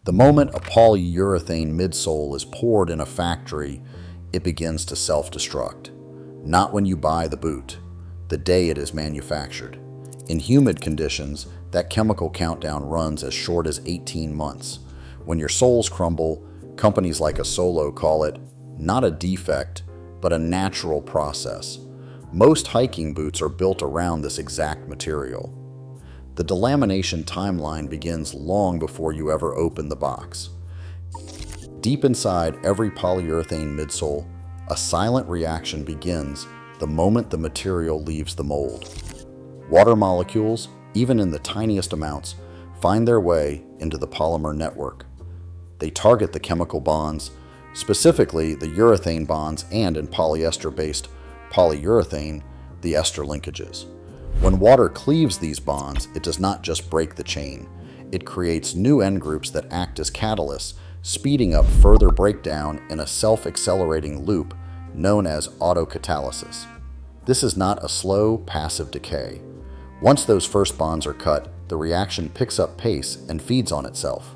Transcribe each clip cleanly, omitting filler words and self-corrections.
The moment a polyurethane midsole is poured in a factory, it begins to self-destruct. Not when you buy the boot, the day it is manufactured. In humid conditions, that chemical countdown runs as short as 18 months. When your soles crumble, companies like Asolo call it not a defect, but a natural process. Most hiking boots are built around this exact material. The delamination timeline begins long before you ever open the box. Deep inside every polyurethane midsole, a silent reaction begins the moment the material leaves the mold. Water molecules, even in the tiniest amounts, find their way into the polymer network. They target the chemical bonds, specifically the urethane bonds, and in polyester-based polyurethane, the ester linkages. When water cleaves these bonds, it does not just break the chain. It creates new end groups that act as catalysts, speeding up further breakdown in a self-accelerating loop known as autocatalysis. This is not a slow, passive decay. Once those first bonds are cut, the reaction picks up pace and feeds on itself.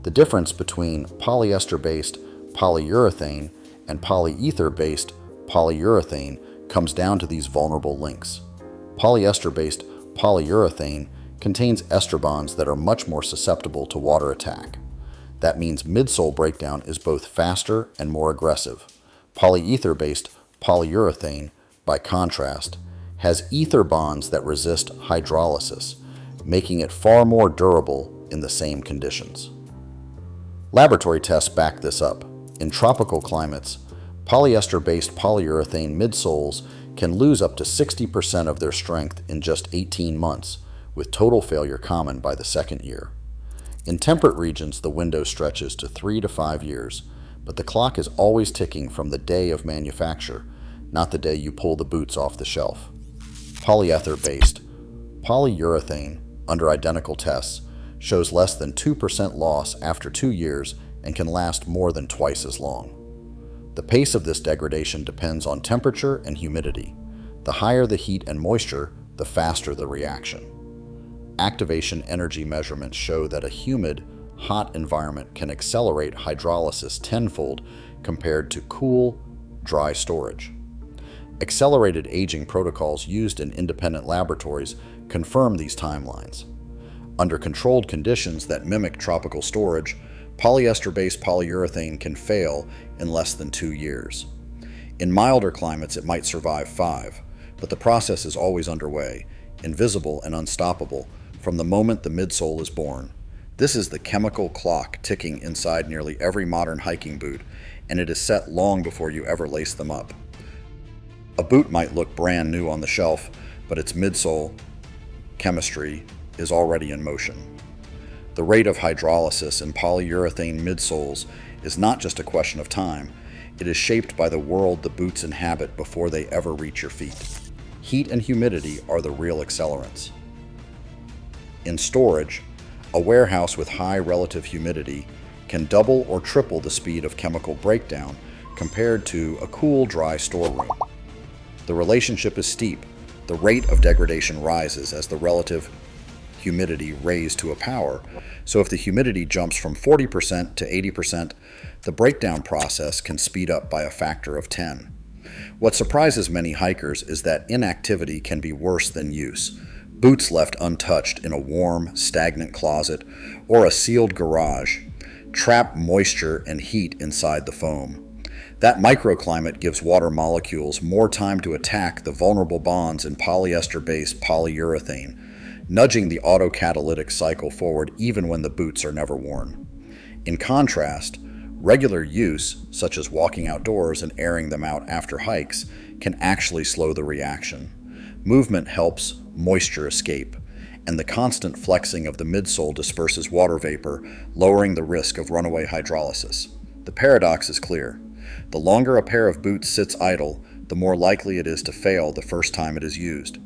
The difference between polyester-based polyurethane and polyether-based polyurethane comes down to these vulnerable links. Polyester-based polyurethane contains ester bonds that are much more susceptible to water attack. That means midsole breakdown is both faster and more aggressive. Polyether-based polyurethane, by contrast, has ether bonds that resist hydrolysis, making it far more durable in the same conditions. Laboratory tests back this up. In tropical climates, polyester-based polyurethane midsoles can lose up to 60% of their strength in just 18 months, with total failure common by the second year. In temperate regions, the window stretches to 3 to 5 years, but the clock is always ticking from the day of manufacture, not the day you pull the boots off the shelf. Polyether-based polyurethane, under identical tests, shows less than 2% loss after 2 years and can last more than twice as long. The pace of this degradation depends on temperature and humidity. The higher the heat and moisture, the faster the reaction. Activation energy measurements show that a humid, hot environment can accelerate hydrolysis tenfold compared to cool, dry storage. Accelerated aging protocols used in independent laboratories confirm these timelines. Under controlled conditions that mimic tropical storage, polyester-based polyurethane can fail in less than 2 years. In milder climates, it might survive 5, but the process is always underway, invisible and unstoppable, from the moment the midsole is born. This is the chemical clock ticking inside nearly every modern hiking boot, and it is set long before you ever lace them up. A boot might look brand new on the shelf, but its midsole chemistry is already in motion. The rate of hydrolysis in polyurethane midsoles is not just a question of time, it is shaped by the world the boots inhabit before they ever reach your feet. Heat and humidity are the real accelerants. In storage, a warehouse with high relative humidity can double or triple the speed of chemical breakdown compared to a cool, dry storeroom. The relationship is steep. The rate of degradation rises as the relative humidity raised to a power. So if the humidity jumps from 40% to 80%, the breakdown process can speed up by a factor of 10. What surprises many hikers is that inactivity can be worse than use. Boots left untouched in a warm, stagnant closet or a sealed garage trap moisture and heat inside the foam. That microclimate gives water molecules more time to attack the vulnerable bonds in polyester-based polyurethane, nudging the autocatalytic cycle forward even when the boots are never worn. In contrast, regular use, such as walking outdoors and airing them out after hikes, can actually slow the reaction. Movement helps moisture escape, and the constant flexing of the midsole disperses water vapor, lowering the risk of runaway hydrolysis. The paradox is clear. The longer a pair of boots sits idle, the more likely it is to fail the first time it is used.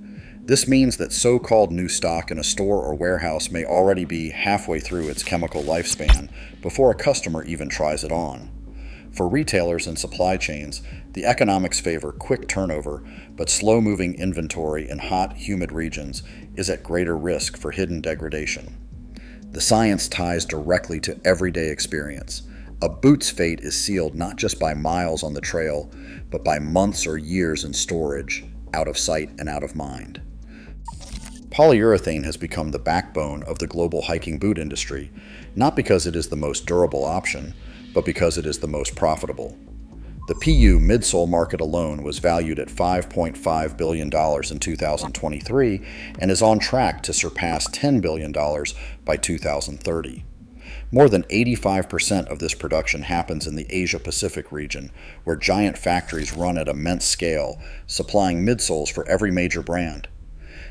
This means that so-called new stock in a store or warehouse may already be halfway through its chemical lifespan before a customer even tries it on. For retailers and supply chains, the economics favor quick turnover, but slow-moving inventory in hot, humid regions is at greater risk for hidden degradation. The science ties directly to everyday experience. A boot's fate is sealed not just by miles on the trail, but by months or years in storage, out of sight and out of mind. Polyurethane has become the backbone of the global hiking boot industry, not because it is the most durable option, but because it is the most profitable. The PU midsole market alone was valued at $5.5 billion in 2023 and is on track to surpass $10 billion by 2030. More than 85% of this production happens in the Asia-Pacific region, where giant factories run at immense scale, supplying midsoles for every major brand.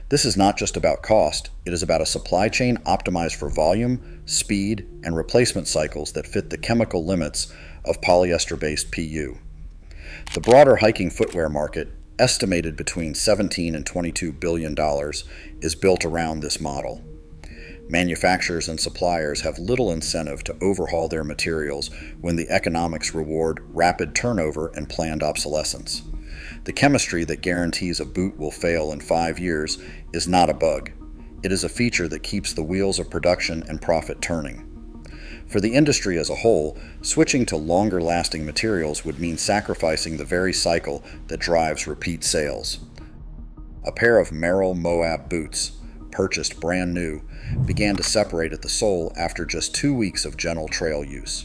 This is not just about cost, it is about a supply chain optimized for volume, speed, and replacement cycles that fit the chemical limits of polyester-based PU. The broader hiking footwear market, estimated between $17 and $22 billion, is built around this model. Manufacturers and suppliers have little incentive to overhaul their materials when the economics reward rapid turnover and planned obsolescence. The chemistry that guarantees a boot will fail in 5 years is not a bug. It is a feature that keeps the wheels of production and profit turning. For the industry as a whole, switching to longer-lasting materials would mean sacrificing the very cycle that drives repeat sales. A pair of Merrell Moab boots, purchased brand new, began to separate at the sole after just 2 weeks of gentle trail use.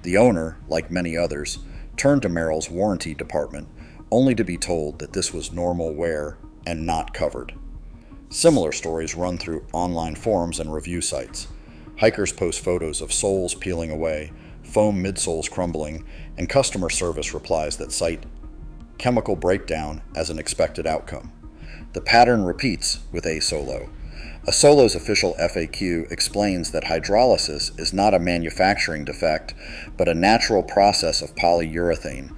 The owner, like many others, turned to Merrell's warranty department only to be told that this was normal wear and not covered. Similar stories run through online forums and review sites. Hikers post photos of soles peeling away, foam midsoles crumbling, and customer service replies that cite chemical breakdown as an expected outcome. The pattern repeats with A Solo. A Solo's official FAQ explains that hydrolysis is not a manufacturing defect, but a natural process of polyurethane,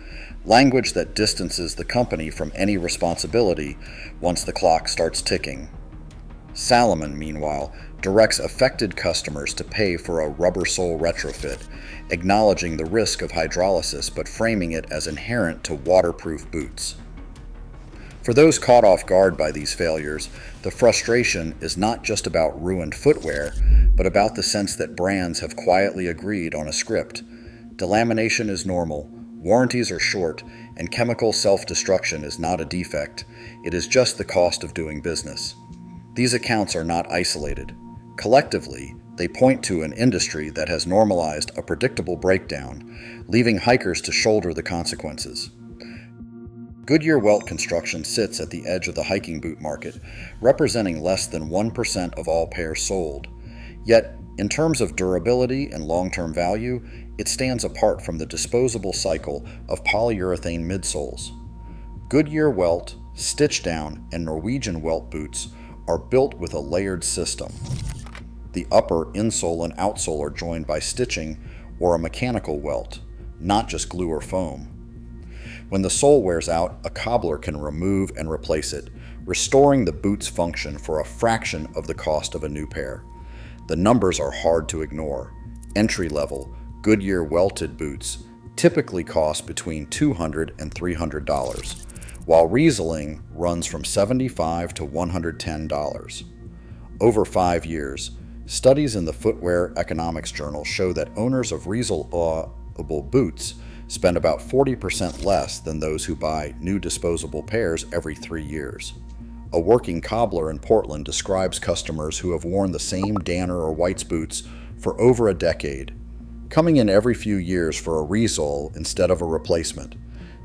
language that distances the company from any responsibility once the clock starts ticking. Salomon, meanwhile, directs affected customers to pay for a rubber sole retrofit, acknowledging the risk of hydrolysis but framing it as inherent to waterproof boots. For those caught off guard by these failures, the frustration is not just about ruined footwear, but about the sense that brands have quietly agreed on a script. Delamination is normal, warranties are short, and chemical self-destruction is not a defect. It is just the cost of doing business. These accounts are not isolated. Collectively, they point to an industry that has normalized a predictable breakdown, leaving hikers to shoulder the consequences. Goodyear Welt Construction sits at the edge of the hiking boot market, representing less than 1% of all pairs sold. Yet, in terms of durability and long-term value, it stands apart from the disposable cycle of polyurethane midsoles. Goodyear Welt, Stitchdown, and Norwegian Welt boots are built with a layered system. The upper insole and outsole are joined by stitching or a mechanical welt, not just glue or foam. When the sole wears out, a cobbler can remove and replace it, restoring the boot's function for a fraction of the cost of a new pair. The numbers are hard to ignore. Entry-level, Goodyear welted boots typically cost between $200 and $300, while Riesling runs from $75 to $110. Over 5 years, studies in the Footwear Economics Journal show that owners of resolable boots spend about 40% less than those who buy new disposable pairs every 3 years. A working cobbler in Portland describes customers who have worn the same Danner or White's boots for over a decade, coming in every few years for a resole instead of a replacement.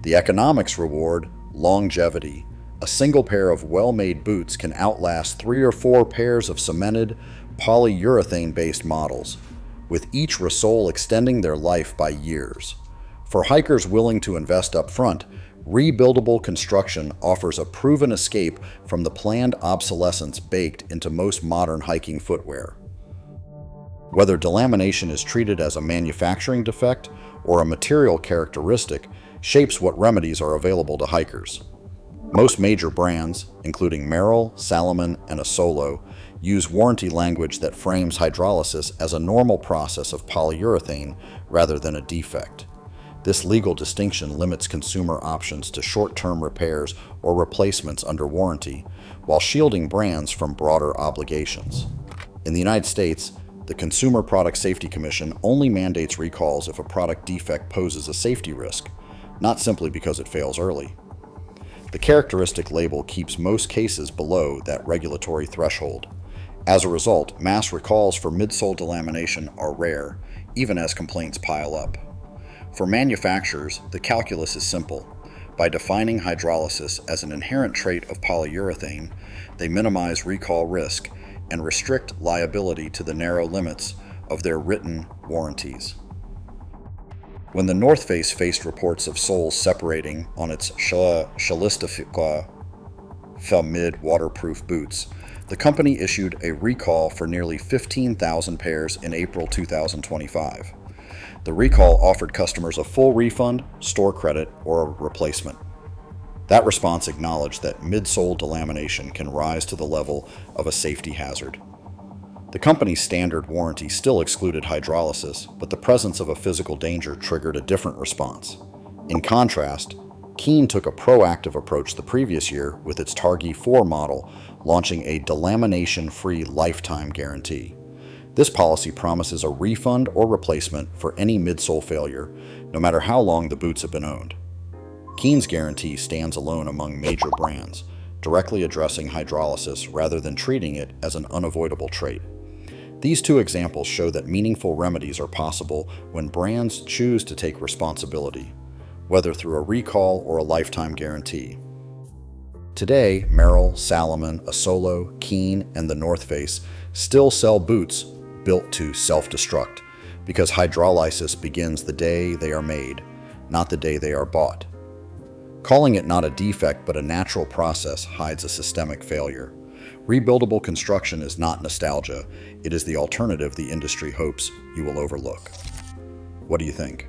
The economics reward longevity. A single pair of well-made boots can outlast 3 or 4 pairs of cemented, polyurethane-based models, with each resole extending their life by years. For hikers willing to invest up front, rebuildable construction offers a proven escape from the planned obsolescence baked into most modern hiking footwear. Whether delamination is treated as a manufacturing defect or a material characteristic shapes what remedies are available to hikers. Most major brands, including Merrell, Salomon, and A Solo, use warranty language that frames hydrolysis as a normal process of polyurethane rather than a defect. This legal distinction limits consumer options to short-term repairs or replacements under warranty, while shielding brands from broader obligations. In the United States, The Consumer Product Safety Commission only mandates recalls if a product defect poses a safety risk, not simply because it fails early. The characteristic label keeps most cases below that regulatory threshold. As a result, mass recalls for midsole delamination are rare, even as complaints pile up. For manufacturers, the calculus is simple. By defining hydrolysis as an inherent trait of polyurethane, they minimize recall risk and restrict liability to the narrow limits of their written warranties. When the North Face faced reports of soles separating on its Shalistifika mid waterproof boots, the company issued a recall for nearly 15,000 pairs in April 2025. The recall offered customers a full refund, store credit, or a replacement. That response acknowledged that midsole delamination can rise to the level of a safety hazard. The company's standard warranty still excluded hydrolysis, but the presence of a physical danger triggered a different response. In contrast, Keen took a proactive approach the previous year with its Targhee 4 model, launching a delamination-free lifetime guarantee. This policy promises a refund or replacement for any midsole failure, no matter how long the boots have been owned. Keen's guarantee stands alone among major brands, directly addressing hydrolysis rather than treating it as an unavoidable trait. These two examples show that meaningful remedies are possible when brands choose to take responsibility, whether through a recall or a lifetime guarantee. Today, Merrell, Salomon, Asolo, Keen, and the North Face still sell boots built to self-destruct, because hydrolysis begins the day they are made, not the day they are bought. Calling it not a defect but a natural process hides a systemic failure. Rebuildable construction is not nostalgia, it is the alternative the industry hopes you will overlook. What do you think?